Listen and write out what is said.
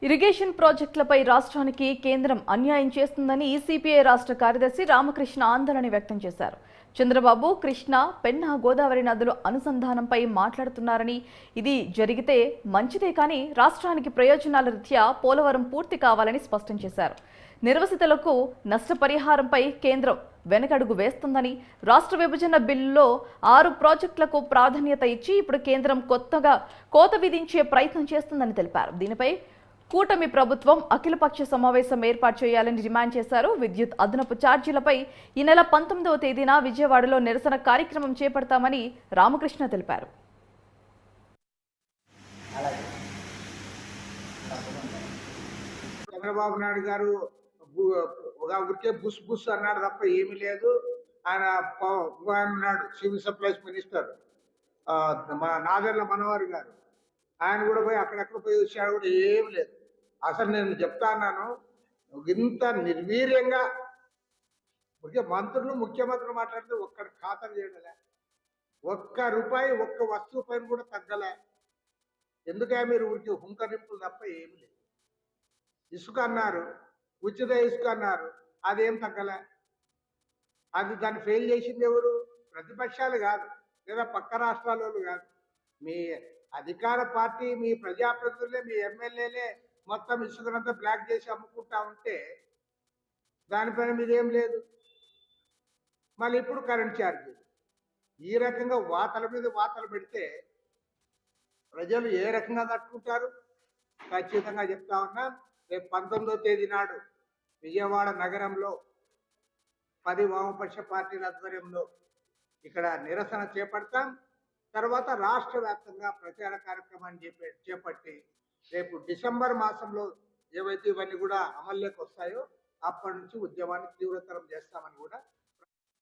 Irrigation ప్రాజెక్టులపై రాష్ట్రానికి కేంద్రం అన్యాయం చేస్తుందని సిపిఐ రాష్ట్ర కార్యదర్శి రామకృష్ణ ఆందోళన వ్యక్తం చేశారు. చంద్రబాబు కృష్ణ, పెన్నా, గోదావరి నదుల అనుసంధానంపై మాట్లాడుతున్నారని, ఇది జరిగితే మంచిదే కానీ రాష్ట్రానికి ప్రయోజనాల రీత్యా పోలవరం పూర్తి కావాలని స్పష్టం చేశారు. నిర్వసితులకు నష్టపరిహారంపై కేంద్రం వెనకడుగు వేస్తుందని, రాష్ట్ర విభజన బిల్లులో 6 ప్రాజెక్టులకు ప్రాధాన్యత ఇచ్చి ఇప్పుడు కేంద్రం కొత్తగా కోత విధించే ప్రయత్నం చేస్తుందని తెలిపారు. దీనిపై కూటమి ప్రభుత్వం అఖిలపక్ష సమావేశం ఏర్పాటు చేయాలని డిమాండ్ చేశారు. విద్యుత్ అదనపు ఛార్జీలపై ఈ నెల 19వ తేదీన విజయవాడలో నిరసన కార్యక్రమం చేపడతామని రామకృష్ణ తెలిపారు. చంద్రబాబు నాయుడు గారు ఊరికే బుస్ బుస్ అన్నాడు తప్ప ఏమీ లేదు. ఆయన ఉన్నాడు సివిల్ సప్లైస్ మినిస్టర్ మన నాదెళ్ల మనోహర్ గారు, ఆయన కూడా పోయి అక్కడెక్కడ పోయి వచ్చాడు, కూడా ఏమి లేదు. అసలు నేను చెప్తా అన్నాను, ఇంత నిర్వీర్యంగా మంత్రులు ముఖ్యమంత్రులు మాట్లాడితే ఒక్కడి ఖాతరు చేయడలే, ఒక్క రూపాయి ఒక్క వస్తువు పైన కూడా తగ్గలే. ఎందుకే మీరు ఊరికి హుంకరింపులు తప్ప ఏమి లేదు. ఇసుక అన్నారు, ఉచిత ఇసుక అన్నారు, అదేం తగ్గలే. అది దాన్ని ఫెయిల్ చేసింది ఎవరు? ప్రతిపక్షాలు కాదు, లేదా పక్క రాష్ట్రాల వాళ్ళు కాదు, మీ అధికార పార్టీ, మీ ప్రజాప్రతినిధులే, మీ ఎమ్మెల్యేలే మొత్తం ఇసుకనంతా బ్లాక్ చేసి అమ్ముకుంటా ఉంటే దానిపైన మీదేం లేదు. మళ్ళీ ఇప్పుడు కరెంట్ ఛార్జీ ఈ రకంగా వాతల మీద వాతలు పెడితే ప్రజలు ఏ రకంగా తట్టుకుంటారు? ఖచ్చితంగా చెప్తా ఉన్నా, రేపు 19వ తేదీ నాడు విజయవాడ నగరంలో 10 వామపక్ష పార్టీల ఆధ్వర్యంలో ఇక్కడ నిరసన చేపడతాం. తర్వాత రాష్ట్ర వ్యాప్తంగా ప్రచార కార్యక్రమాన్ని చేపట్టి రేపు డిసెంబర్ మాసంలో ఏవైతే ఇవన్నీ కూడా అమల్లోకి వస్తాయో అప్పటి నుంచి ఉద్యమాన్ని తీవ్రతరం చేస్తామని కూడా